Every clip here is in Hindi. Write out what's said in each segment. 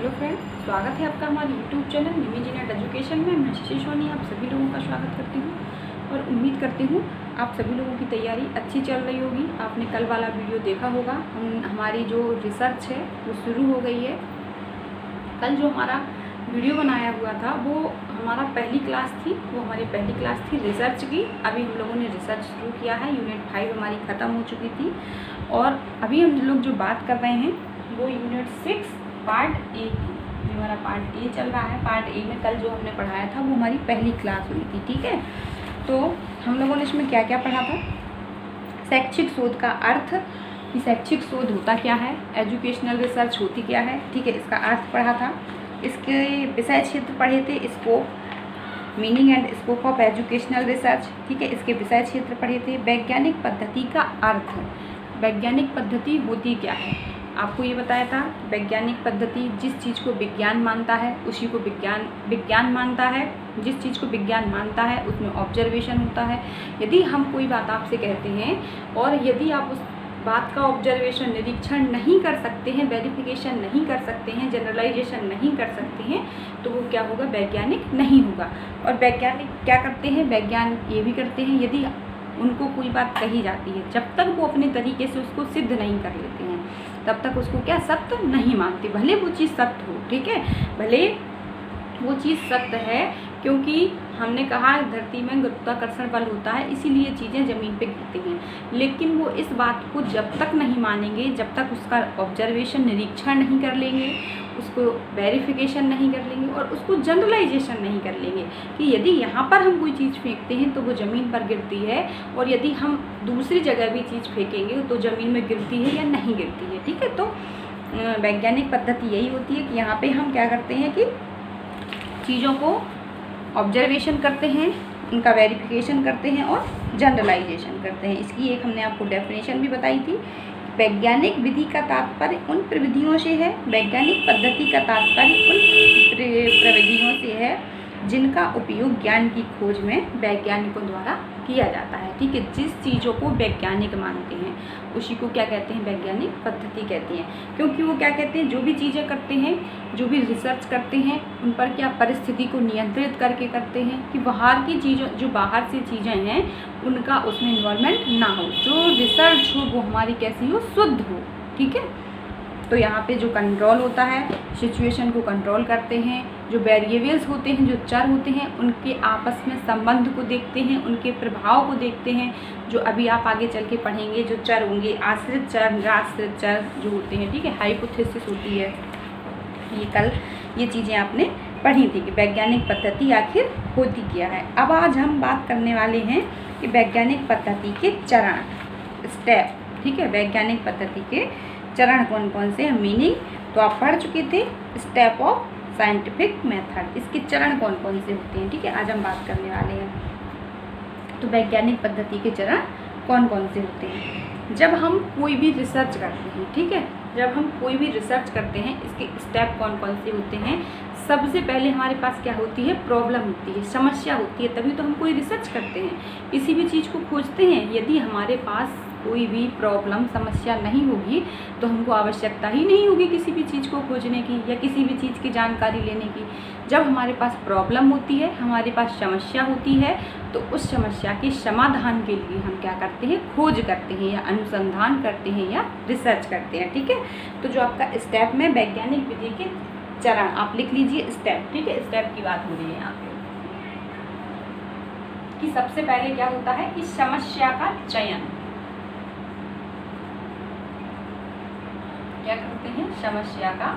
हेलो फ्रेंड, स्वागत है आपका हमारे यूट्यूब चैनल निमिजीनेट एजुकेशन में। मैं शशि सोनी आप सभी लोगों का स्वागत करती हूँ और उम्मीद करती हूँ आप सभी लोगों की तैयारी अच्छी चल रही होगी। आपने कल वाला वीडियो देखा होगा। हमारी जो रिसर्च है वो शुरू हो गई है। कल जो हमारा वीडियो बनाया हुआ था वो हमारा पहली क्लास थी, रिसर्च की। अभी हम लोगों ने रिसर्च शुरू किया है। यूनिट 5 हमारी ख़त्म हो चुकी थी और अभी हम लोग जो बात कर रहे हैं वो यूनिट 6 पार्ट ए की। हमारा पार्ट ए चल रहा है। पार्ट ए में कल जो हमने पढ़ाया था वो हमारी पहली क्लास हुई थी, ठीक है। तो हम लोगों ने इसमें क्या क्या पढ़ा था? शैक्षिक शोध का अर्थ, कि शैक्षिक शोध होता क्या है, एजुकेशनल रिसर्च होती क्या है, ठीक है, इसका अर्थ पढ़ा था। इसके विषय क्षेत्र पढ़े थे, scope, meaning and scope of educational research, ठीक है, इसके विषय क्षेत्र पढ़े थे। वैज्ञानिक पद्धति का अर्थ, वैज्ञानिक पद्धति होती क्या है, आपको ये बताया था। वैज्ञानिक पद्धति जिस चीज़ को विज्ञान मानता है उसी को विज्ञान मानता है। जिस चीज़ को विज्ञान मानता है उसमें ऑब्जर्वेशन होता है। यदि हम कोई बात आपसे कहते हैं और यदि आप उस बात का ऑब्जर्वेशन, निरीक्षण नहीं कर सकते हैं, वेरिफिकेशन नहीं कर सकते हैं, जनरलाइजेशन नहीं कर सकते हैं, तो वो क्या होगा? वैज्ञानिक नहीं होगा। और वैज्ञानिक क्या करते हैं? वैज्ञान ये भी करते हैं, यदि उनको कोई बात कही जाती है, जब तक वो अपने तरीके से उसको सिद्ध नहीं कर लेते हैं तब तक उसको क्या सत्य नहीं मानते, भले वो चीज़ सत्य हो, ठीक है, भले वो चीज़ सत्य है। क्योंकि हमने कहा धरती में गुरुत्वाकर्षण बल होता है, इसीलिए चीज़ें ज़मीन पे गिरती हैं। लेकिन वो इस बात को जब तक नहीं मानेंगे, जब तक उसका ऑब्जर्वेशन, निरीक्षण नहीं कर लेंगे, उसको वेरिफिकेशन नहीं कर लेंगे और उसको जनरलाइजेशन नहीं कर लेंगे कि यदि यहाँ पर हम कोई चीज़ फेंकते हैं तो वो ज़मीन पर गिरती है और यदि हम दूसरी जगह भी चीज़ फेंकेंगे तो ज़मीन में गिरती है या नहीं गिरती है, ठीक है। तो वैज्ञानिक पद्धति यही होती है कि यहाँ पे हम क्या करते हैं कि चीज़ों को ऑब्जर्वेशन करते हैं, उनका वेरिफिकेशन करते हैं और जनरलाइजेशन करते हैं। इसकी एक हमने आपको डेफिनेशन भी बताई थी। वैज्ञानिक विधि का तात्पर्य उन प्रविधियों से है, वैज्ञानिक पद्धति का तात्पर्य उन प्रविधियों से है जिनका उपयोग ज्ञान की खोज में वैज्ञानिकों द्वारा किया जाता है, ठीक है। जिस चीज़ों को वैज्ञानिक मानते हैं उसी को क्या कहते हैं? वैज्ञानिक पद्धति कहते हैं। क्योंकि वो क्या कहते हैं, जो भी चीज़ें करते हैं, जो भी रिसर्च करते हैं, उन पर क्या परिस्थिति को नियंत्रित करके करते हैं कि बाहर की चीज़ों, जो बाहर से चीज़ें हैं उनका उसमें इन्वॉल्वमेंट ना हो, जो रिसर्च हो वो हमारी कैसी हो? शुद्ध हो, ठीक है। तो यहाँ पे जो कंट्रोल होता है, सिचुएशन को कंट्रोल करते हैं, जो वेरिएबल्स होते हैं, जो चर होते हैं, उनके आपस में संबंध को देखते हैं, उनके प्रभाव को देखते हैं। जो अभी आप आगे चल के पढ़ेंगे, जो चर होंगे, आश्रित चर, निराश्रित चर जो होते हैं, ठीक है, हाइपोथेसिस होती है। ये कल ये चीज़ें आपने पढ़ी थी कि वैज्ञानिक पद्धति आखिर होती क्या है। अब आज हम बात करने वाले हैं कि वैज्ञानिक पद्धति के चरण, स्टेप, ठीक है। वैज्ञानिक पद्धति के चरण कौन कौन से हैं? मीनिंग तो आप पढ़ चुके थे, स्टेप ऑफ साइंटिफिक मेथड, इसके चरण कौन कौन से होते हैं, ठीक है, आज हम बात करने वाले हैं। तो वैज्ञानिक पद्धति के चरण कौन कौन से होते हैं? जब हम कोई भी रिसर्च करते हैं, ठीक है, जब हम कोई भी रिसर्च करते हैं, इसके स्टेप कौन कौन से होते हैं? सबसे पहले हमारे पास क्या होती है? प्रॉब्लम होती है, समस्या होती है, तभी तो हम कोई रिसर्च करते हैं, किसी भी चीज़ को खोजते हैं। यदि हमारे पास कोई भी प्रॉब्लम, समस्या नहीं होगी तो हमको आवश्यकता ही नहीं होगी किसी भी चीज़ को खोजने की या किसी भी चीज़ की जानकारी लेने की। जब हमारे पास प्रॉब्लम होती है, हमारे पास समस्या होती है, तो उस समस्या के समाधान के लिए हम क्या करते हैं? खोज करते हैं या अनुसंधान करते हैं या रिसर्च करते हैं, ठीक है। तो जो आपका स्टेप में वैज्ञानिक विधि के चरण, आप लिख लीजिए स्टेप, ठीक है। स्टेप की बात हो रही है यहाँ पे कि सबसे पहले क्या होता है कि समस्या का चयन, क्या करते हैं? समस्या का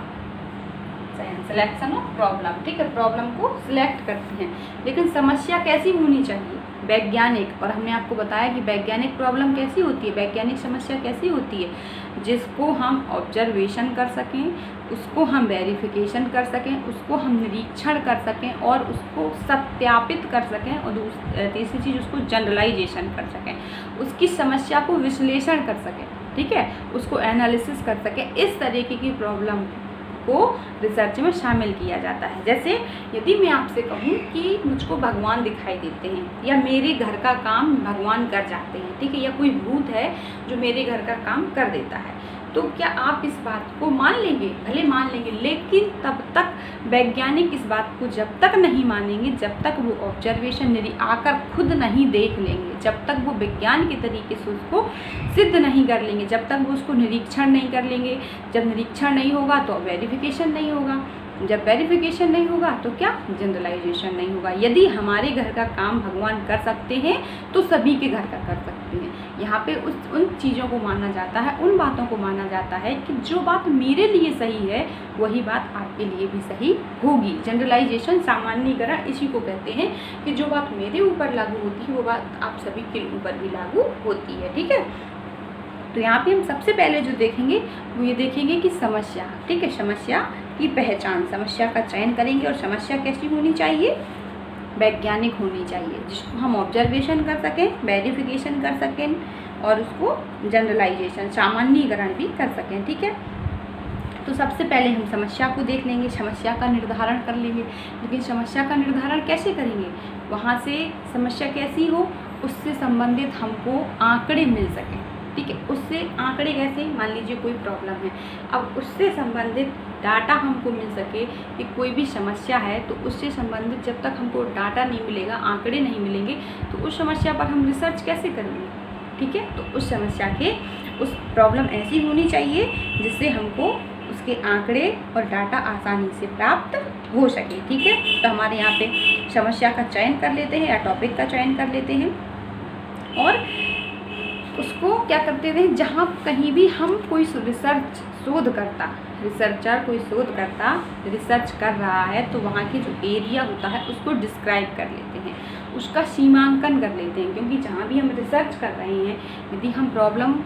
चयन, सिलेक्शन ऑफ प्रॉब्लम, ठीक है, प्रॉब्लम को सिलेक्ट करते हैं। लेकिन समस्या कैसी होनी चाहिए? वैज्ञानिक। और हमने आपको बताया कि वैज्ञानिक प्रॉब्लम कैसी होती है, वैज्ञानिक समस्या कैसी होती है? जिसको हम ऑब्जर्वेशन कर सकें, उसको हम वेरिफिकेशन कर सकें, उसको हम निरीक्षण कर सकें और उसको सत्यापित कर सकें और तीसरी चीज़ उसको जनरलाइजेशन कर सकें, उसकी समस्या को विश्लेषण कर सकें, ठीक है, उसको एनालिसिस कर सकें। इस तरीके की प्रॉब्लम को रिसर्च में शामिल किया जाता है। जैसे यदि मैं आपसे कहूँ कि मुझको भगवान दिखाई देते हैं या मेरे घर का काम भगवान कर जाते हैं, ठीक है, या कोई भूत है जो मेरे घर का काम कर देता है, तो क्या आप इस बात को मान लेंगे? भले मान लेंगे, लेकिन तब तक वैज्ञानिक इस बात को जब तक नहीं मानेंगे, जब तक वो ऑब्जर्वेशन आकर खुद नहीं देख लेंगे, जब तक वो विज्ञान के तरीके से उसको सिद्ध नहीं कर लेंगे, जब तक वो उसको निरीक्षण नहीं कर लेंगे। जब निरीक्षण नहीं होगा तो वेरिफिकेशन नहीं होगा, जब वेरिफिकेशन नहीं होगा तो क्या? जनरलाइजेशन नहीं होगा। यदि हमारे घर का काम भगवान कर सकते हैं तो सभी के घर का कर सकते हैं। यहाँ पे उन चीज़ों को माना जाता है, उन बातों को माना जाता है कि जो बात मेरे लिए सही है वही बात आपके लिए भी सही होगी। जनरलाइजेशन, सामान्यीकरण इसी को कहते हैं कि जो बात मेरे ऊपर लागू होती है वो बात आप सभी के ऊपर भी लागू होती है। ठीक है, तो यहाँ पे हम सबसे पहले जो देखेंगे वो ये देखेंगे कि समस्या, ठीक है, समस्या की पहचान, समस्या का चयन करेंगे। और समस्या कैसी होनी चाहिए? वैज्ञानिक होनी चाहिए, जिसको हम ऑब्जर्वेशन कर सकें, वेरिफिकेशन कर सकें और उसको जनरलाइजेशन, सामान्यीकरण भी कर सकें। ठीक है, तो सबसे पहले हम समस्या को देख लेंगे, समस्या का निर्धारण कर लेंगे। लेकिन समस्या का निर्धारण कैसे करेंगे? वहाँ से समस्या कैसी हो, उससे संबंधित हमको आंकड़े मिल सकें। ठीक है, उससे आंकड़े कैसे? मान लीजिए कोई प्रॉब्लम है, अब उससे संबंधित डाटा हमको मिल सके कि कोई भी समस्या है, तो उससे संबंधित जब तक हमको डाटा नहीं मिलेगा, आंकड़े नहीं मिलेंगे, तो उस समस्या पर हम रिसर्च कैसे करेंगे? ठीक है, तो उस समस्या के, उस प्रॉब्लम ऐसी होनी चाहिए जिससे हमको उसके आंकड़े और डाटा आसानी से प्राप्त हो सके। ठीक है, तो हमारे यहाँ पे समस्या का चयन कर लेते हैं या टॉपिक का चयन कर लेते हैं और उसको क्या करते थे, जहाँ कहीं भी हम कोई रिसर्च शोधकर्ता, रिसर्चर कोई शोधकर्ता रिसर्च कर रहा है तो वहाँ के जो एरिया होता है उसको डिस्क्राइब कर लेते हैं, उसका सीमांकन कर लेते हैं। क्योंकि जहाँ भी हम रिसर्च कर रहे हैं, यदि हम प्रॉब्लम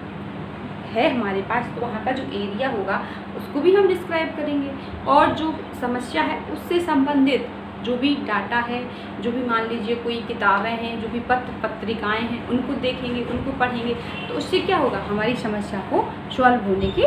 है हमारे पास तो वहाँ का जो एरिया होगा उसको भी हम डिस्क्राइब करेंगे और जो समस्या है उससे संबंधित जो भी डाटा है, जो भी मान लीजिए कोई किताबें हैं, जो भी पत्र पत्रिकाएं हैं, उनको देखेंगे, उनको पढ़ेंगे, तो उससे क्या होगा? हमारी समस्या को सॉल्व होने की,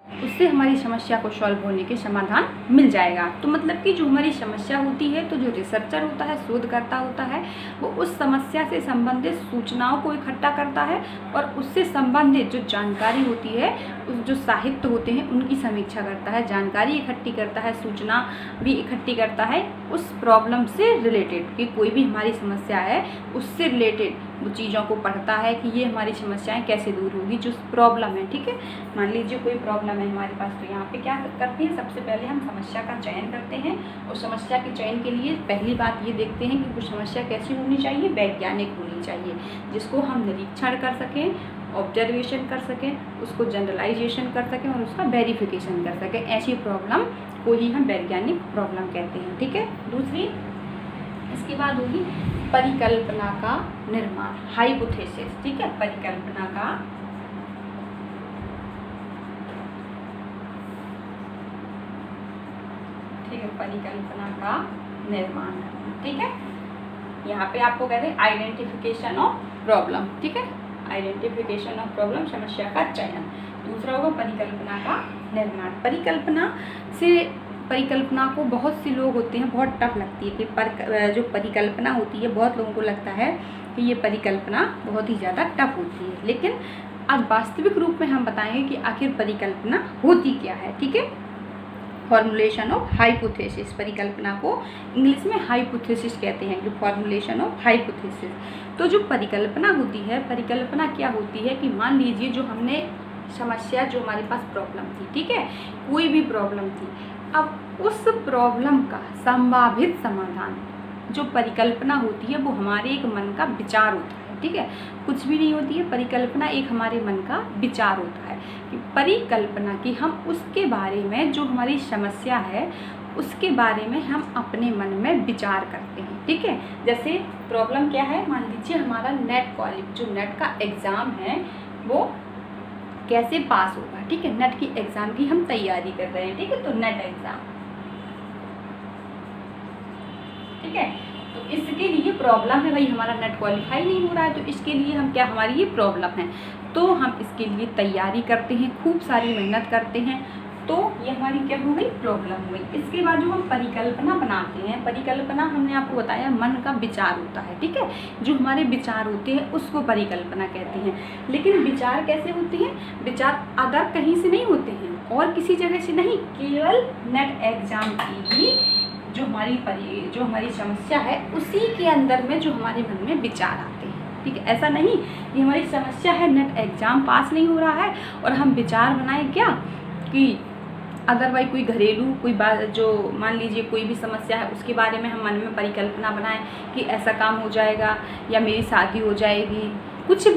उससे हमारी समस्या को सॉल्व होने के समाधान मिल जाएगा। तो मतलब कि जो हमारी समस्या होती है, तो जो रिसर्चर होता है, शोधकर्ता होता है, वो उस समस्या से संबंधित सूचनाओं को इकट्ठा करता है और उससे संबंधित जो जानकारी होती है, उस जो साहित्य होते हैं उनकी समीक्षा करता है, जानकारी इकट्ठी करता है, सूचना भी इकट्ठी करता है उस प्रॉब्लम से रिलेटेड, कि कोई भी हमारी समस्या है उससे रिलेटेड वो चीज़ों को पढ़ता है कि ये हमारी समस्याएं कैसे दूर होगी, जो प्रॉब्लम है। ठीक है, मान लीजिए कोई प्रॉब्लम है हमारे पास, तो यहाँ पे क्या करते हैं? सबसे पहले हम समस्या का चयन करते हैं और समस्या के चयन के लिए पहली बात ये देखते हैं कि वो समस्या कैसी होनी चाहिए? वैज्ञानिक होनी चाहिए, जिसको हम निरीक्षण कर सकें, ऑब्जर्वेशन कर सकें, उसको जनरलाइजेशन कर सकें और उसका वेरिफिकेशन कर सकें। ऐसी प्रॉब्लम को ही हम वैज्ञानिक प्रॉब्लम कहते हैं। ठीक है, दूसरी इसके बाद होगी परिकल्पना का निर्माण, हाइपोथेसिस। ठीक है, परिकल्पना का परिकल्पना का निर्माण। ठीक है, यहाँ पे आपको कहते हैं आइडेंटिफिकेशन ऑफ प्रॉब्लम। ठीक है, आइडेंटिफिकेशन ऑफ प्रॉब्लम, समस्या का चयन। दूसरा होगा परिकल्पना का निर्माण। परिकल्पना को बहुत से लोग होते हैं, बहुत टफ लगती है कि जो परिकल्पना होती है, बहुत लोगों को लगता है कि ये परिकल्पना बहुत ही ज़्यादा टफ होती है, लेकिन आज वास्तविक रूप में हम बताएंगे कि आखिर परिकल्पना होती क्या है। ठीक है, फॉर्मुलेशन ऑफ हाइपोथेसिस, परिकल्पना को इंग्लिश में हाइपोथेसिस कहते हैं, कि फॉर्मुलेशन ऑफ हाइपोथेसिस। तो जो परिकल्पना होती है, परिकल्पना क्या होती है कि मान लीजिए जो हमने समस्या, जो हमारे पास प्रॉब्लम थी, ठीक है, कोई भी प्रॉब्लम थी, अब उस प्रॉब्लम का संभावित समाधान, जो परिकल्पना होती है वो हमारे एक मन का विचार होता है। ठीक है, कुछ भी नहीं होती है, परिकल्पना एक हमारे मन का विचार होता है कि परिकल्पना की हम उसके बारे में, जो हमारी समस्या है उसके बारे में हम अपने मन में विचार करते हैं। ठीक है, जैसे प्रॉब्लम क्या है, मान लीजिए हमारा नेट क्वालिफिकेशन, जो नेट का एग्ज़ाम है वो कैसे पास होगा। ठीक है, नेट की एग्ज़ाम की हम तैयारी कर रहे हैं। ठीक है, तो नेट एग्ज़ाम, ठीक है, तो इसके लिए प्रॉब्लम है, भाई हमारा नेट क्वालिफाई नहीं हो रहा है, तो इसके लिए हम क्या, हमारी ये प्रॉब्लम है, तो हम इसके लिए तैयारी करते हैं, खूब सारी मेहनत करते हैं। तो ये हमारी क्या हो गई, प्रॉब्लम हो गई। इसके बाद जो हम परिकल्पना बनाते हैं, परिकल्पना हमने आपको बताया मन का विचार होता है, ठीक है। जो हमारे विचार होते हैं उसको परिकल्पना कहते हैं। लेकिन विचार कैसे होते हैं, विचार अदर कहीं से नहीं होते हैं और किसी जगह से नहीं, केवल नेट एग्जाम की ही जो हमारी समस्या है उसी के अंदर में जो हमारे मन में विचार आते हैं, ठीक है। ऐसा नहीं कि हमारी समस्या है, नेट एग्जाम पास नहीं हो रहा है और हम विचार बनाए क्या कि अदरवाइज कोई घरेलू कोई बात, जो मान लीजिए कोई भी समस्या है उसके बारे में हम मन में परिकल्पना बनाएं कि ऐसा काम हो जाएगा या मेरी शादी हो जाएगी, कुछ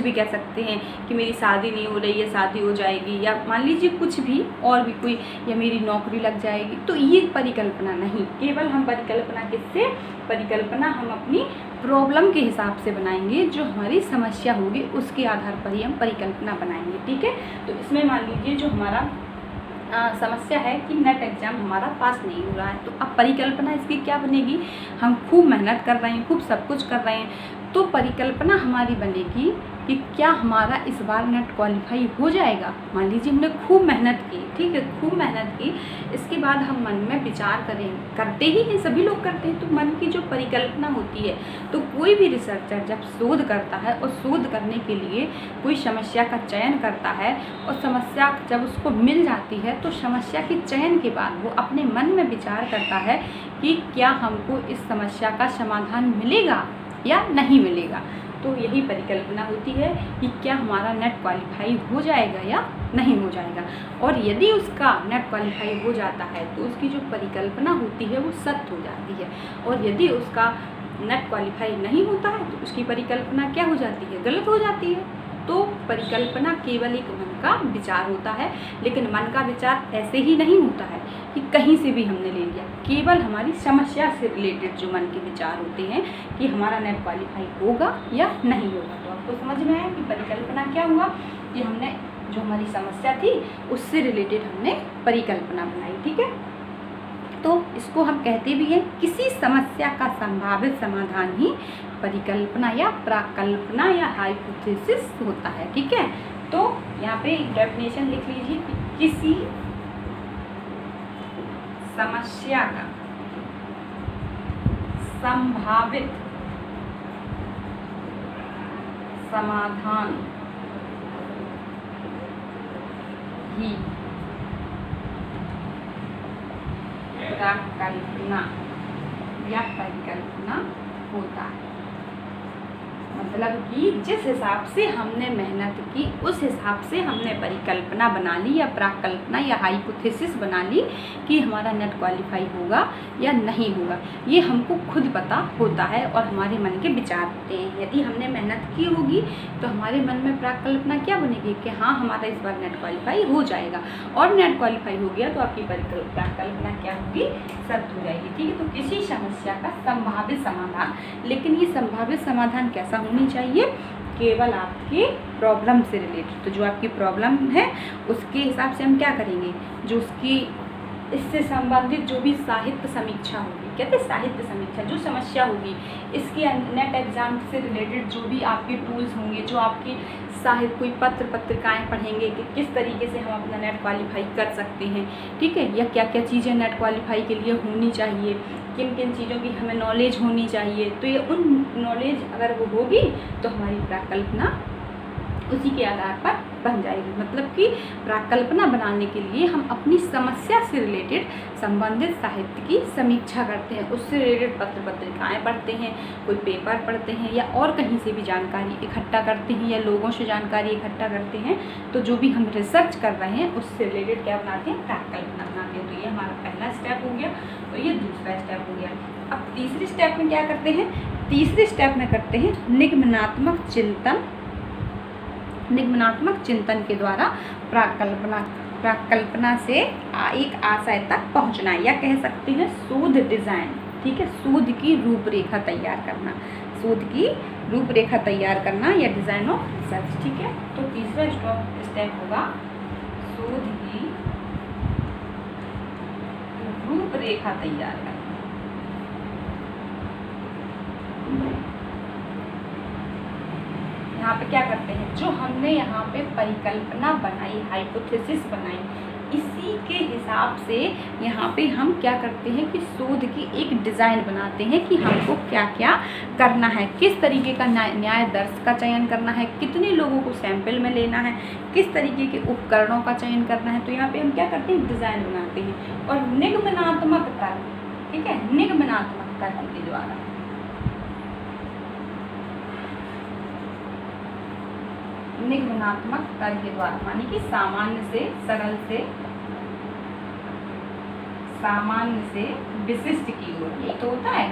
भी कह सकते हैं कि मेरी शादी नहीं हो रही है, शादी हो जाएगी, या मान लीजिए कुछ भी और भी कोई, या मेरी नौकरी लग जाएगी। तो ये परिकल्पना नहीं, केवल हम परिकल्पना किससे, परिकल्पना हम अपनी प्रॉब्लम के हिसाब से बनाएंगे, जो हमारी समस्या होगी उसके आधार पर ही हम परिकल्पना बनाएंगे, ठीक है। तो इसमें मान लीजिए जो हमारा समस्या है कि नेट एग्ज़ाम हमारा पास नहीं हो रहा है, तो अब परिकल्पना इसकी क्या बनेगी, हम खूब मेहनत कर रहे हैं, खूब सब कुछ कर रहे हैं, तो परिकल्पना हमारी बनेगी कि क्या हमारा इस बार नेट क्वालिफाई हो जाएगा। मान लीजिए हमने खूब मेहनत की, ठीक है, खूब मेहनत की, इसके बाद हम मन में विचार करते ही हैं, सभी लोग करते हैं। तो मन की जो परिकल्पना होती है, तो कोई भी रिसर्चर जब शोध करता है और शोध करने के लिए कोई समस्या का चयन करता है और समस्या जब उसको मिल जाती है तो समस्या के चयन के बाद वो अपने मन में विचार करता है कि क्या हमको इस समस्या का समाधान मिलेगा या नहीं मिलेगा। तो यही परिकल्पना होती है कि क्या हमारा नेट क्वालिफाई हो जाएगा या नहीं हो जाएगा। और यदि उसका नेट क्वालिफाई हो जाता है तो उसकी जो परिकल्पना होती है वो सत्य हो जाती है, और यदि उसका नेट क्वालिफाई नहीं होता है तो उसकी परिकल्पना क्या हो जाती है, गलत हो जाती है। तो परिकल्पना केवल एक मन का विचार होता है, लेकिन मन का विचार ऐसे ही नहीं होता है कि कहीं से भी हमने ले लिया, केवल हमारी समस्या से रिलेटेड जो मन के विचार होते हैं कि हमारा नेट क्वालिफाई होगा या नहीं होगा। तो आपको समझ में आया कि परिकल्पना क्या हुआ, कि हमने जो हमारी समस्या थी उससे रिलेटेड हमने परिकल्पना बनाई, ठीक है। तो इसको हम कहते भी हैं, किसी समस्या का संभावित समाधान ही परिकल्पना या प्राकल्पना या हाइपोथेसिस होता है, ठीक है। तो यहाँ पे डेफिनेशन लिख लीजिए कि किसी समस्या का संभावित समाधान ही प्राकल्पना या परिकल्पना होता है। मतलब कि जिस हिसाब से हमने मेहनत की उस हिसाब से हमने परिकल्पना बना ली या प्राकल्पना या हाइपोथेसिस बना ली कि हमारा नेट क्वालिफाई होगा या नहीं होगा, ये हमको खुद पता होता है और हमारे मन के विचार होते हैं। यदि हमने मेहनत की होगी तो हमारे मन में प्राकल्पना क्या बनेगी कि हाँ हमारा इस बार नेट क्वालिफाई हो जाएगा, और नेट क्वालिफाई हो गया तो आपकी प्राकल्पना क्या होगी, सत्य हो जाएगी, ठीक है। तो किसी समस्या का संभावित समाधान, लेकिन ये संभावित समाधान कैसा होनी चाहिए, केवल आपके प्रॉब्लम से रिलेटेड। तो जो आपकी प्रॉब्लम है उसके हिसाब से हम क्या करेंगे, जो उसकी इससे संबंधित जो भी साहित्य समीक्षा होगी, कहते हैं साहित्य समीक्षा, जो समस्या होगी इसके नेट एग्जाम से रिलेटेड जो भी आपके टूल्स होंगे, जो आपकी साहित्य कोई पत्रिकाएं पढ़ेंगे कि किस तरीके से हम अपना नेट क्वालिफाई कर सकते हैं, ठीक है, या क्या क्या चीज़ें नेट क्वालिफाई के लिए होनी चाहिए, किन किन चीज़ों की हमें नॉलेज होनी चाहिए। तो ये उन नॉलेज अगर वो होगी तो हमारी प्राकल्पना उसी के आधार पर बन जाएगी। मतलब कि प्राकल्पना बनाने के लिए हम अपनी समस्या से रिलेटेड संबंधित साहित्य की समीक्षा करते हैं, उससे रिलेटेड पत्रिकाएं पढ़ते हैं, कोई पेपर पढ़ते हैं, या और कहीं से भी जानकारी इकट्ठा करते हैं, या लोगों से जानकारी इकट्ठा करते हैं। तो जो भी हम रिसर्च कर रहे हैं उससे रिलेटेड क्या बनाते हैं, प्राकल्पना बनाते हैं। तो ये हमारा पहला स्टेप हो गया, तो ये दूसरा स्टेप हो गया। अब तीसरे स्टेप में क्या करते हैं, तीसरे स्टेप में करते हैं निगमनात्मक चिंतन के द्वारा प्राकल्पना से एक आशय तक पहुंचना, या कह सकते हैं शोध डिजाइन, ठीक है, शोध की रूपरेखा तैयार करना, शोध की रूपरेखा तैयार करना या डिजाइन ऑफ रिसर्च, ठीक है। तो तीसरा स्टेप होगा शोध की रूपरेखा तैयार करना। यहाँ पे क्या करते हैं, जो हमने यहाँ पे परिकल्पना बनाई, हाइपोथेसिस बनाई, इसी के हिसाब से यहाँ पे हम क्या करते हैं कि शोध की एक डिज़ाइन बनाते हैं कि हमको क्या क्या करना है, किस तरीके का न्याय दर्श का चयन करना है, कितने लोगों को सैंपल में लेना है, किस तरीके के उपकरणों का चयन करना है। तो यहाँ पे हम क्या करते हैं, डिज़ाइन बनाते हैं। और निगमनात्मक तर्क, ठीक है, निगमनात्मक तर्क के द्वारा, निगमनात्मक तर्क के द्वारा मानी कि सामान्य से सरल से सामान्य से विशिष्ट की ओर, ये तो होता है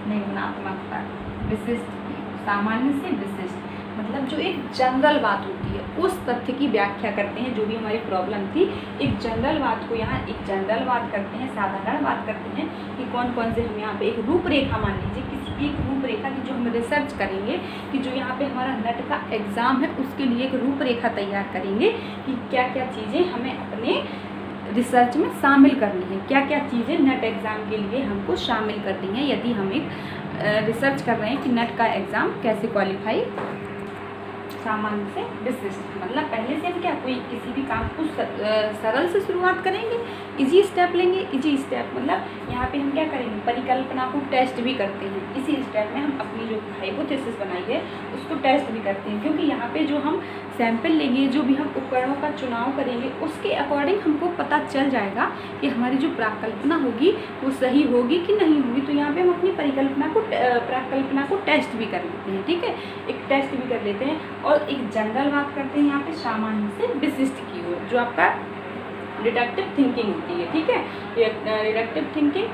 निगमनात्मक तर्क। विशिष्ट की, सामान्य से विशिष्ट मतलब जो एक जनरल बात होती है उस तथ्य की व्याख्या करते हैं। जो भी हमारी प्रॉब्लम थी, एक जनरल बात को यहाँ एक जनरल बात करते हैं, साधारण बात करते हैं कि कौन कौन से हम यहाँ पे एक रूपरेखा मान लीजिए, किसी एक रूपरेखा की जो हम रिसर्च करेंगे कि जो यहाँ पे हमारा नेट का एग्ज़ाम है उसके लिए एक रूपरेखा तैयार करेंगे कि क्या क्या चीज़ें हमें अपने रिसर्च में शामिल करनी है, क्या क्या चीज़ें नेट एग्ज़ाम के लिए हमको शामिल करनी है यदि हम एक रिसर्च कर रहे हैं कि नेट का एग्ज़ाम कैसे क्वालिफाई। सामान्य से विशिष्ट मतलब पहले से हम क्या कोई किसी भी काम को सरल से शुरुआत करेंगे, इजी स्टेप लेंगे। इजी स्टेप मतलब यहाँ पे हम क्या करेंगे, परिकल्पना को टेस्ट भी करते हैं। इसी स्टेप में हम अपनी जो हाइपोथेसिस बनाई है उसको टेस्ट भी करते हैं, क्योंकि यहाँ पे जो हम सैंपल लेंगे, जो भी हम उपकरणों का चुनाव करेंगे उसके अकॉर्डिंग हमको पता चल जाएगा कि हमारी जो प्राकल्पना होगी वो सही होगी कि नहीं होगी। तो यहाँ पे हम अपनी प्राकल्पना को टेस्ट भी कर लेते हैं, ठीक है, एक टेस्ट भी कर लेते हैं। और एक जनरल बात करते हैं यहाँ पे सामान्य से विशिष्ट की ओर, जो आपका डिडक्टिव थिंकिंग होती है, ठीक है। ये डिडक्टिव थिंकिंग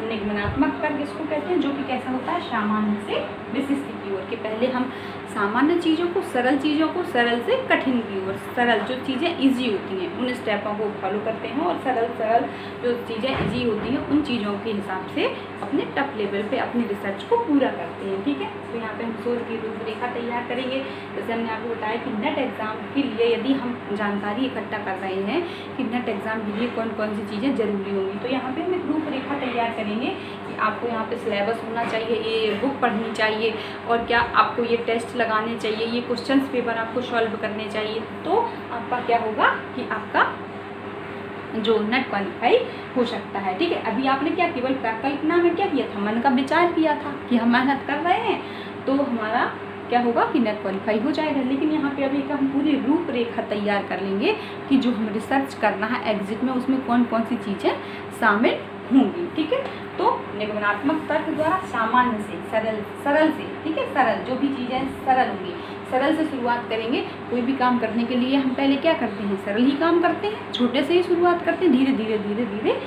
निगमनात्मक तर्क इसको कहते हैं, जो कि कैसा होता है, सामान्य से विशिष्ट की ओर। कि पहले हम सामान्य चीज़ों को, सरल चीज़ों को सरल से कठिन की ओर, सरल जो चीज़ें इजी होती हैं उन स्टेपों को फॉलो करते हैं, और सरल जो चीज़ें इजी होती हैं उन चीज़ों के हिसाब से अपने टफ लेवल पे अपनी रिसर्च को पूरा करते हैं, ठीक है। तो यहाँ पे हम शोध की रूपरेखा तैयार करेंगे। जैसे हमने आपको बताया कि नेट एग्ज़ाम के लिए यदि हम जानकारी इकट्ठा कर रहे हैं कि नेट एग्ज़ाम के लिए कौन कौन सी चीज़ें ज़रूरी होंगी, तो यहाँ पे हम एक रूपरेखा तैयार करेंगे कि आपको यहाँ पे सिलेबस होना चाहिए, ये बुक पढ़नी चाहिए, और क्या आपको ये टेस्ट लगाने चाहिए, ये क्वेश्चंस पेपर आपको सॉल्व करने चाहिए। तो आपका क्या होगा कि आपका जो नेट क्वालिफाई हो सकता है, ठीक है। अभी आपने क्या केवल प्राकल्पना में क्या किया था, मन का विचार किया था कि हम मेहनत कर रहे हैं तो हमारा क्या होगा कि नेट क्वालिफाई हो जाएगा। लेकिन यहाँ पे अभी का हम पूरी रूपरेखा तैयार कर लेंगे कि जो हम रिसर्च करना है एग्जिट में उसमें कौन कौन सी चीज़ें शामिल होंगी, ठीक है। तो निगमनात्मक तर्क द्वारा सामान्य से सरल से, ठीक है, सरल जो भी चीज़ें सरल होंगी, सरल से शुरुआत करेंगे। कोई भी काम करने के लिए हम पहले क्या करते हैं, सरल ही काम करते हैं, छोटे से ही शुरुआत करते हैं, धीरे धीरे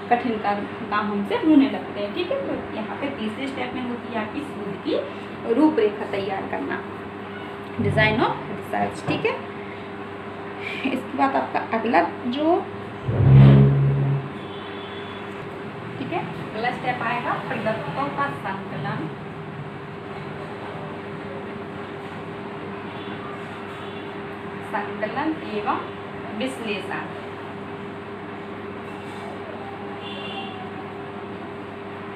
कठिन काम हमसे होने लगते हैं, ठीक है। तो यहाँ पे तीसरे स्टेप में होती है आपकी शोध की रूपरेखा तैयार करना, डिज़ाइन ऑफ रिसर्च, ठीक है। इसके बाद आपका अगला जो, ठीक है, अगला स्टेप आएगा प्रदत्तों का संकलन, एवं विश्लेषण।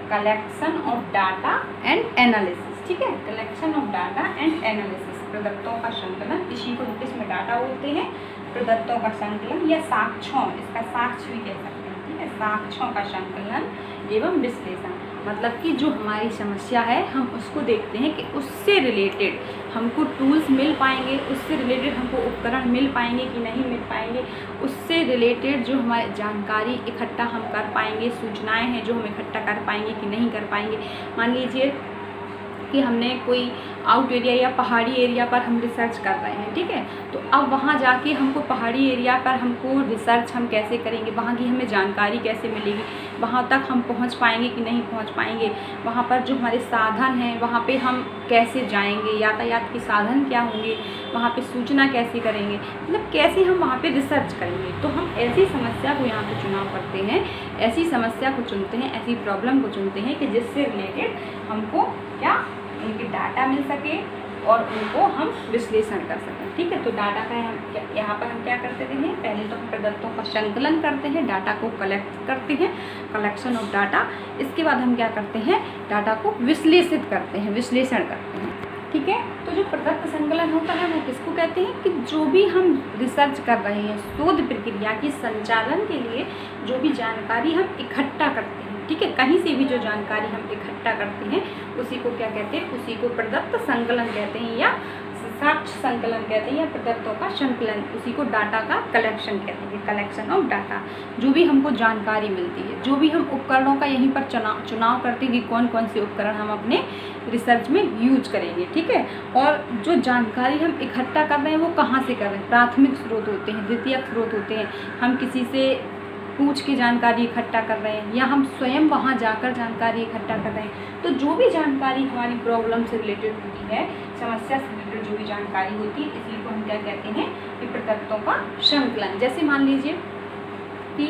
Collection of data and analysis, ठीक है, collection of data and analysis, प्रदत्तों का संकलन, इसी को इसमें डाटा होते हैं, प्रदत्तों का संकलन या साक्ष्यों, इसका साक्ष्य भी कह सकते हैं, ठीक है, साक्ष्यों का संकलन एवं विश्लेषण। मतलब कि जो हमारी समस्या है हम उसको देखते हैं कि उससे रिलेटेड हमको टूल्स मिल पाएंगे, उससे रिलेटेड हमको उपकरण मिल पाएंगे कि नहीं मिल पाएंगे, उससे रिलेटेड जो हमारी जानकारी इकट्ठा हम कर पाएंगे, सूचनाएं हैं जो हम इकट्ठा कर पाएंगे कि नहीं कर पाएंगे। मान लीजिए कि हमने कोई आउट एरिया या पहाड़ी एरिया पर हम रिसर्च कर रहे हैं, ठीक है, तो अब वहाँ जाके हमको पहाड़ी एरिया पर हमको रिसर्च हम कैसे करेंगे, वहाँ की हमें जानकारी कैसे मिलेगी, वहाँ तक हम पहुँच पाएंगे कि नहीं पहुँच पाएंगे, वहाँ पर जो हमारे साधन हैं वहाँ पे हम कैसे जाएंगे, यातायात के साधन क्या होंगे, वहाँ पे सूचना कैसे करेंगे, मतलब कैसे हम वहाँ पे रिसर्च करेंगे। तो हम ऐसी समस्या को यहाँ पे चुनाव करते हैं, ऐसी समस्या को चुनते हैं, ऐसी प्रॉब्लम को चुनते हैं कि जिससे रिलेटेड हमको क्या उनके डाटा मिल सके और उनको हम विश्लेषण कर सकें, ठीक है। तो डाटा का हम यहाँ पर हम क्या करते हैं, पहले तो हम प्रदत्तों का संकलन करते हैं, डाटा को कलेक्ट करते हैं, कलेक्शन ऑफ डाटा। इसके बाद हम क्या करते हैं, डाटा को विश्लेषित करते हैं, विश्लेषण करते हैं, ठीक ठीक है। तो जो प्रदत्त संकलन होता है वो किसको कहते हैं कि जो भी हम रिसर्च कर रहे हैं, शोध प्रक्रिया के संचालन के लिए जो भी जानकारी हम इकट्ठा करते हैं, ठीक है, कहीं से भी जो जानकारी हम इकट्ठा करते हैं उसी को क्या कहते हैं, उसी को प्रदत्त संकलन कहते हैं या साक्ष्य संकलन कहते हैं या प्रदत्तों का संकलन, उसी को डाटा का कलेक्शन कहते हैं, कलेक्शन ऑफ डाटा। जो भी हमको जानकारी मिलती है, जो भी हम उपकरणों का यहीं पर चुनाव करते हैं कि कौन कौन से उपकरण हम अपने रिसर्च में यूज करेंगे, ठीक है। और जो जानकारी हम इकट्ठा कर रहे हैं वो कहाँ से कर रहे हैं, प्राथमिक स्रोत होते हैं, द्वितीयक स्रोत होते हैं, हम किसी से पूछ के जानकारी इकट्ठा कर रहे हैं या हम स्वयं वहाँ जाकर जानकारी इकट्ठा कर रहे हैं। तो जो भी जानकारी हमारी प्रॉब्लम से रिलेटेड होती है, समस्या से रिलेटेड जो भी जानकारी होती है, इसलिए को हम क्या कहते हैं कि प्रदत्तों का संकलन। जैसे मान लीजिए कि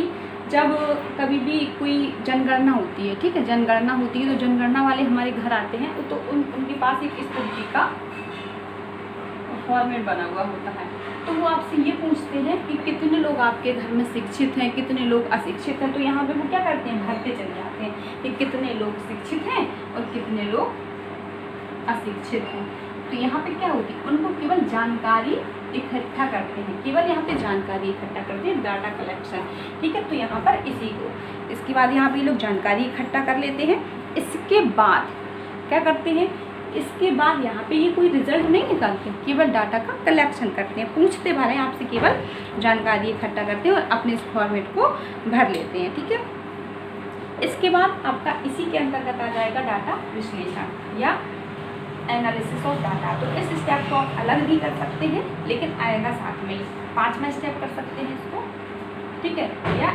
जब कभी भी कोई जनगणना होती है, ठीक है, जनगणना होती है तो जनगणना वाले हमारे घर आते हैं तो उनके पास एक इस तरीके का फॉर्मेट बना हुआ होता है। तो वो आपसे ये पूछते हैं कि कितने लोग आपके घर में शिक्षित हैं, कितने लोग अशिक्षित हैं। तो यहाँ पे वो क्या करते हैं, भरते चले जाते हैं कि कितने लोग शिक्षित हैं और कितने लोग अशिक्षित हैं। तो यहाँ पे क्या होती है, उनको केवल जानकारी इकट्ठा करते हैं, केवल यहाँ पे जानकारी इकट्ठा करते हैं, डाटा कलेक्शन, ठीक है। तो यहाँ पर इसी को, इसके बाद यहाँ पे लोग जानकारी इकट्ठा कर लेते हैं। इसके बाद क्या करते हैं, इसके बाद यहाँ पे ये कोई रिजल्ट नहीं निकालते, केवल डाटा का कलेक्शन करते हैं, पूछते भरे आपसे केवल जानकारी इकट्ठा करते हैं और अपने इस फॉर्मेट को भर लेते हैं, ठीक है। इसके बाद आपका इसी के अंतर्गत आ जाएगा डाटा विश्लेषण या एनालिसिस ऑफ डाटा। तो इस स्टेप को आप अलग भी कर सकते हैं लेकिन आएगा साथ में ही, 5वां स्टेप कर सकते हैं इसको, ठीक है, या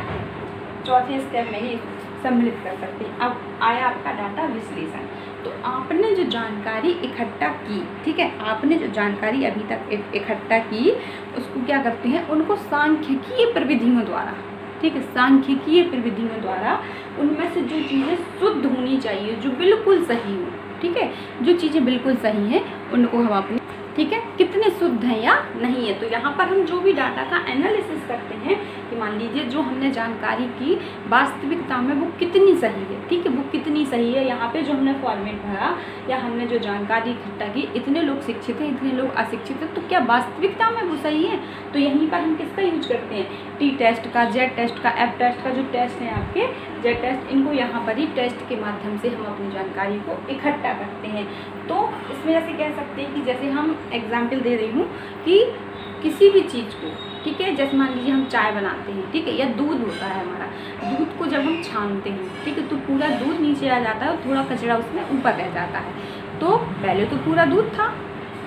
चौथे स्टेप में ही सम्मिलित कर सकते हैं। अब आया आपका डाटा विश्लेषण। तो आपने जो जानकारी इकट्ठा की, ठीक है, आपने जो जानकारी अभी तक इकट्ठा की उसको क्या करते हैं, उनको सांख्यिकीय प्रविधियों द्वारा, ठीक है, सांख्यिकीय प्रविधियों द्वारा उनमें से जो चीज़ें शुद्ध होनी चाहिए, जो बिल्कुल सही हो, ठीक है, जो चीज़ें बिल्कुल सही हैं उनको हम अपने, ठीक है, कितने शुद्ध हैं या नहीं है। तो यहाँ पर हम जो भी डाटा का एनालिसिस करते हैं कि मान लीजिए जो हमने जानकारी की वास्तविकता में वो कितनी सही है, ठीक है, वो कितनी सही है। यहाँ पे जो हमने फॉर्मेट भरा या हमने जो जानकारी इकट्ठा की, इतने लोग शिक्षित हैं, इतने लोग अशिक्षित हैं, तो क्या वास्तविकता में वो सही है। तो यहीं पर हम किसका यूज करते हैं, टी टेस्ट का, जेड टेस्ट का, एफ टेस्ट का, जो टेस्ट हैं आपके जेड टेस्ट, इनको यहाँ पर ही टेस्ट के माध्यम से हम अपनी जानकारी को इकट्ठा करते हैं। तो इसमें ऐसे कह सकते हैं कि जैसे हम एग्जाम्पल दे रही हूँ कि किसी भी चीज़ को, ठीक है, जैसे मान लीजिए हम चाय बनाते हैं, ठीक है, या दूध होता है हमारा, दूध को जब हम छानते हैं, ठीक है, तो पूरा दूध नीचे आ जाता है और थोड़ा कचरा उसमें ऊपर रह जाता है। तो पहले तो पूरा दूध था,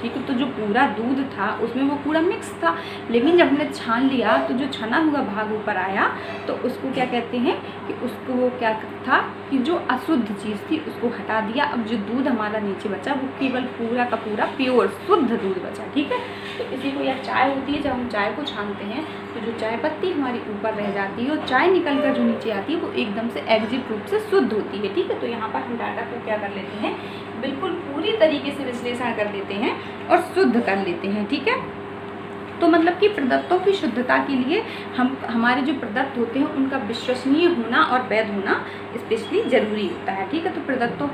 ठीक है, तो जो पूरा दूध था उसमें वो पूरा मिक्स था, लेकिन जब हमने छान लिया तो जो छना हुआ भाग ऊपर आया तो उसको क्या कहते हैं कि उसको वो क्या था कि जो अशुद्ध चीज़ थी उसको हटा दिया। अब जो दूध हमारा नीचे बचा वो केवल पूरा का पूरा प्योर शुद्ध दूध बचा, ठीक है। तो इसी को, या चाय होती है, जब हम चाय को छानते हैं तो जो चाय पत्ती हमारी ऊपर रह जाती है और चाय निकल कर जो नीचे आती है वो एकदम से एग्जिट रूप से शुद्ध होती है, ठीक है। तो यहाँ पर हम डाटा को क्या कर लेते हैं, बिल्कुल पूरी तरीके से विश्लेषण कर लेते हैं और शुद्ध कर लेते हैं, ठीक है। तो मतलब कि प्रदत्तों की शुद्धता के लिए हमारे जो प्रदत्त होते हैं उनका विश्वसनीय होना और वैध होना स्पेशली ज़रूरी होता है, ठीक है। तो प्रदत्तों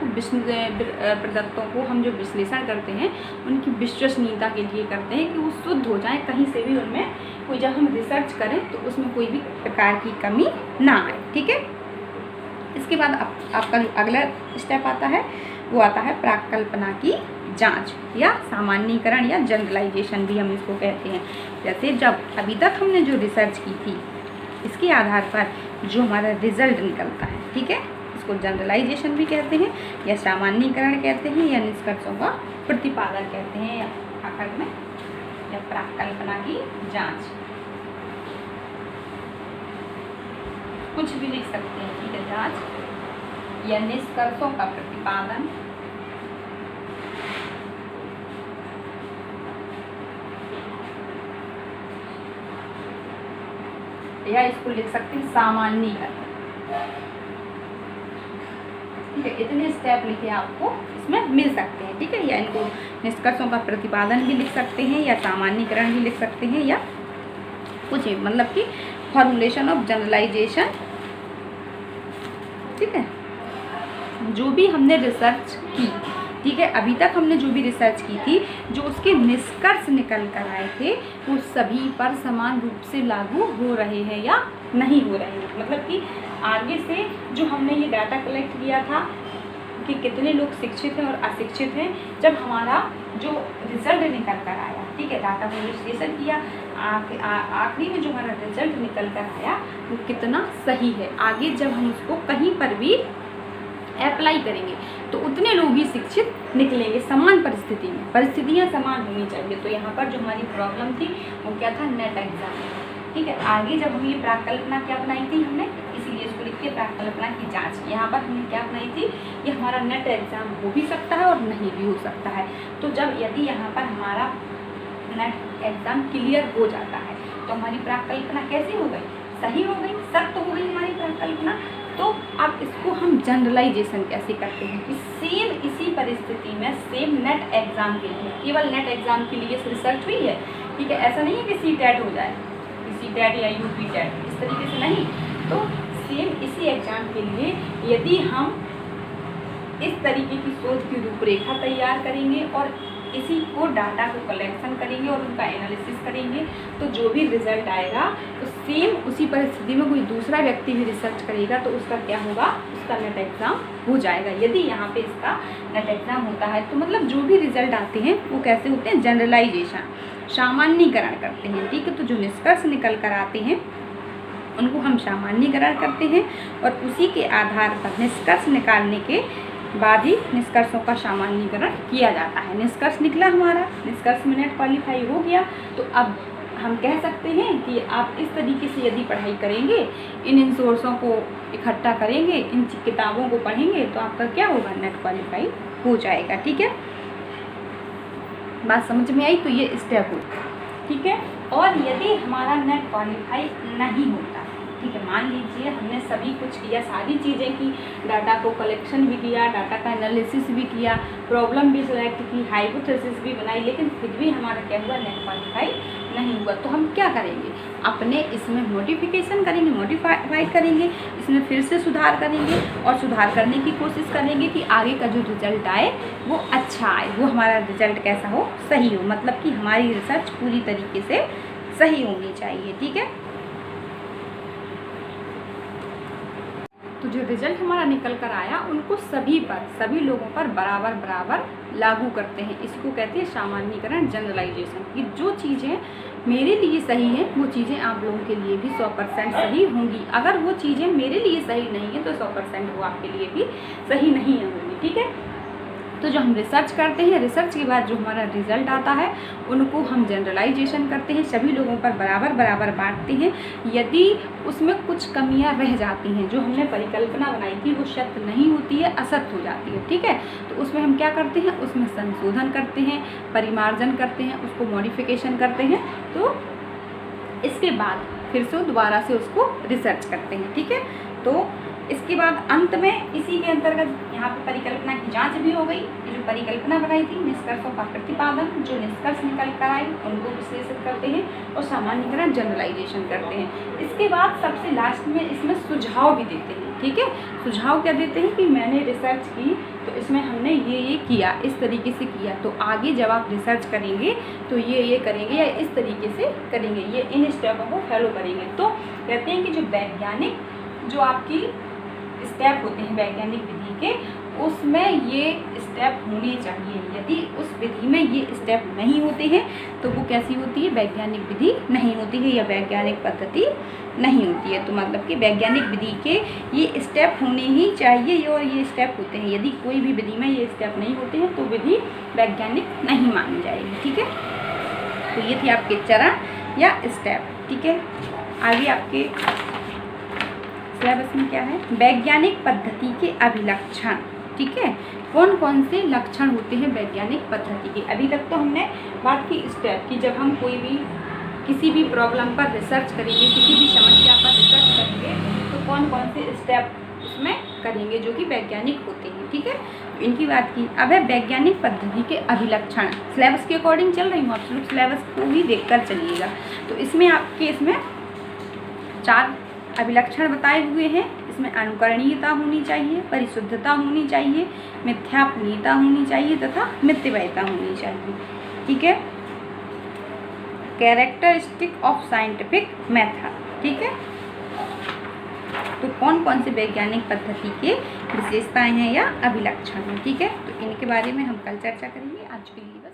को हम जो विश्लेषण करते हैं उनकी विश्वसनीयता के लिए करते हैं कि वो शुद्ध हो जाए, कहीं से भी उनमें कोई, जब हम रिसर्च करें तो उसमें कोई भी प्रकार की कमी ना आए, ठीक है। इसके बाद आपका जो अगला स्टेप आता है वो आता है प्राक्कल्पना की जांच या सामान्यीकरण या जनरलाइजेशन भी हम इसको कहते हैं। जैसे जब अभी तक हमने जो रिसर्च की थी इसके आधार पर जो हमारा रिजल्ट निकलता है, ठीक है, इसको जनरलाइजेशन भी कहते हैं या सामान्यीकरण कहते हैं या निष्कर्षों का प्रतिपादन कहते हैं या आखिर में या प्राक्कल्पना की जाँच, कुछ भी लिख सकते हैं, ठीक है, जाँच या निष्कर्षों का प्रतिपादन या इसको लिख सकते हैं सामान्यीकरण, ठीक है। इतने स्टेप लिखे आपको इसमें मिल सकते हैं, ठीक है, या इनको निष्कर्षों का प्रतिपादन भी लिख सकते हैं या सामान्यीकरण भी लिख सकते हैं या कुछ, मतलब कि फॉर्मुलेशन ऑफ जनरलाइजेशन, ठीक है। जो भी हमने रिसर्च की ठीक है। अभी तक हमने जो भी रिसर्च की थी, जो उसके निष्कर्ष निकल कर आए थे, वो सभी पर समान रूप से लागू हो रहे हैं या नहीं हो रहे हैं। मतलब कि आगे से जो हमने ये डाटा कलेक्ट किया था कि कितने लोग शिक्षित हैं और अशिक्षित हैं, जब हमारा जो रिजल्ट निकल कर आया, ठीक है, डाटा को विश्लेषण किया, आखिरी में जो हमारा रिजल्ट निकल कर आया वो कितना सही है, आगे जब हम उसको कहीं पर भी अप्लाई करेंगे तो उतने लोग ही शिक्षित निकलेंगे समान परिस्थिति में। परिस्थितियाँ समान होनी चाहिए। तो यहाँ पर जो हमारी प्रॉब्लम थी वो क्या था, नेट एग्जाम, ठीक है। आगे जब हम ये प्राकल्पना क्या बनाई थी हमने, इसीलिए इसको लिख के प्राकल्पना की जांच, यहाँ पर हमने क्या बनाई थी, ये हमारा नेट एग्जाम हो भी सकता है और नहीं भी हो सकता है। तो जब यदि यहाँ पर हमारा नेट एग्जाम क्लियर हो जाता है तो हमारी प्राकल्पना कैसी हो गई, सही हो गई, सख्त हो गई हमारी प्राकल्पना। तो अब इसको हम जनरलाइजेशन कैसे करते हैं कि सेम इसी परिस्थिति में सेम नेट एग्जाम के लिए, केवल नेट एग्जाम के लिए रिसर्च हुई है, ठीक है। ऐसा नहीं है कि CTET हो जाए, CTET या UPTET, इस तरीके से नहीं। तो सेम इसी एग्जाम के लिए यदि हम इस तरीके की शोध की रूपरेखा तैयार करेंगे और इसी को डाटा को कलेक्शन करेंगे और उनका एनालिसिस करेंगे, तो जो भी रिजल्ट आएगा तो सेम उसी परिस्थिति में कोई दूसरा व्यक्ति भी रिसर्च करेगा तो उसका क्या होगा, उसका नेट एग्ज़ाम हो जाएगा। यदि यहाँ पे इसका नेट एग्ज़ाम होता है तो मतलब जो भी रिजल्ट आते हैं वो कैसे होते हैं, जनरलाइजेशन, सामान्यीकरण करते हैं, ठीक है। तो जो निष्कर्ष निकल कर आते हैं उनको हम सामान्यीकरण करते हैं और उसी के आधार पर निष्कर्ष निकालने के बाद ही निष्कर्षों का सामान्यीकरण किया जाता है। निष्कर्ष निकला हमारा, निष्कर्ष में नेट क्वालिफाई हो गया, तो अब हम कह सकते हैं कि आप इस तरीके से यदि पढ़ाई करेंगे, इन सोर्सों को इकट्ठा करेंगे, इन किताबों को पढ़ेंगे तो आपका क्या होगा, नेट क्वालिफाई हो जाएगा, ठीक है। बात समझ में आई? तो ये स्टेप हो, ठीक है। और यदि हमारा नेट क्वालिफाई नहीं होता, ठीक है, मान लीजिए हमने सभी कुछ किया, सारी चीज़ें की, डाटा को कलेक्शन भी किया, डाटा का एनालिसिस भी किया, प्रॉब्लम भी सिलेक्ट की, हाइपोथेसिस भी बनाई, लेकिन फिर भी हमारा क्या हुआ, नेट क्वालिफाई नहीं हुआ, तो हम क्या करेंगे, अपने इसमें मॉडिफिकेशन करेंगे, मॉडिफाई करेंगे, इसमें फिर से सुधार करेंगे और सुधार करने की कोशिश करेंगे कि आगे का जो रिजल्ट आए वो अच्छा आए, वो हमारा रिजल्ट कैसा हो, सही हो, मतलब कि हमारी रिसर्च पूरी तरीके से सही होनी चाहिए, ठीक है। तो जो रिजल्ट हमारा निकल कर आया उनको सभी लोगों पर बराबर लागू करते हैं। इसको कहते हैं सामान्यीकरण, जनरलाइजेशन, कि जो चीज़ें मेरे लिए सही हैं वो चीज़ें आप लोगों के लिए भी 100% सही होंगी। अगर वो चीज़ें मेरे लिए सही नहीं है तो 100% वो आपके लिए भी सही नहीं होंगी, ठीक है। तो जो हम रिसर्च करते हैं, रिसर्च के बाद जो हमारा रिजल्ट आता है उनको हम जनरलाइजेशन करते हैं, सभी लोगों पर बराबर बांटते हैं। यदि उसमें कुछ कमियां रह जाती हैं, जो हमने परिकल्पना बनाई थी वो सत्य नहीं होती है, असत्य हो जाती है, ठीक है, तो उसमें हम क्या करते हैं, उसमें संशोधन करते हैं, परिमार्जन करते हैं, उसको मॉडिफिकेशन करते हैं। तो इसके बाद फिर से दोबारा से उसको रिसर्च करते हैं, ठीक है। तो इसके बाद अंत में इसी के अंतर्गत यहाँ पे परिकल्पना की जांच भी हो गई। ये जो परिकल्पना बनाई थी, निष्कर्षों का प्रतिपादन, जो निष्कर्ष निकल कर आए उनको विश्लेषित करते हैं और सामान्यीकरण, जनरलाइजेशन करते हैं। इसके बाद सबसे लास्ट में इसमें सुझाव भी देते हैं, ठीक है। सुझाव क्या देते हैं कि मैंने रिसर्च की तो इसमें हमने ये किया, इस तरीके से किया, तो आगे जब आप रिसर्च करेंगे तो ये करेंगे या इस तरीके से करेंगे, ये इन स्टेपों को फॉलो करेंगे। तो कहते हैं कि जो वैज्ञानिक जो आपकी स्टेप होते हैं वैज्ञानिक विधि के, उसमें ये स्टेप होने चाहिए। यदि उस विधि में ये स्टेप नहीं होते हैं तो वो कैसी होती है, वैज्ञानिक विधि नहीं होती है या वैज्ञानिक पद्धति नहीं होती है। तो मतलब कि वैज्ञानिक विधि के ये स्टेप होने ही चाहिए और ये स्टेप होते हैं। यदि कोई भी विधि में ये स्टेप नहीं होते हैं तो विधि वैज्ञानिक नहीं मानी जाएगी, ठीक है। तो ये थे आपके चरण या स्टेप, ठीक है। आगे आपके सिलेबस में क्या है, वैज्ञानिक पद्धति के अभिलक्षण, ठीक है। कौन कौन से लक्षण होते हैं वैज्ञानिक पद्धति के। अभी तक तो हमने बात की स्टेप की, जब हम कोई भी किसी भी प्रॉब्लम पर रिसर्च करेंगे, किसी भी समस्या पर रिसर्च करेंगे तो कौन कौन से स्टेप उसमें करेंगे जो कि वैज्ञानिक होते हैं, ठीक है। इनकी बात की। अब है वैज्ञानिक पद्धति के अभिलक्षण। सिलेबस के अकॉर्डिंग चल रही हूँ, आप लोग सिलेबस को भी देखकर चलिएगा। तो इसमें आपके 4 अभिलक्षण बताए हुए हैं। इसमें अनुकरणीयता होनी चाहिए, परिशुद्धता होनी चाहिए, मिथ्यापनीयता होनी चाहिए तथा मितव्ययता होनी चाहिए। ठीक है, कैरेक्टरिस्टिक ऑफ साइंटिफिक मेथड। ठीक है, तो कौन कौन से वैज्ञानिक पद्धति के विशेषताएं हैं या अभिलक्षण हैं। ठीक है, तो इनके बारे में हम कल चर्चा करेंगे। आज के लिए बस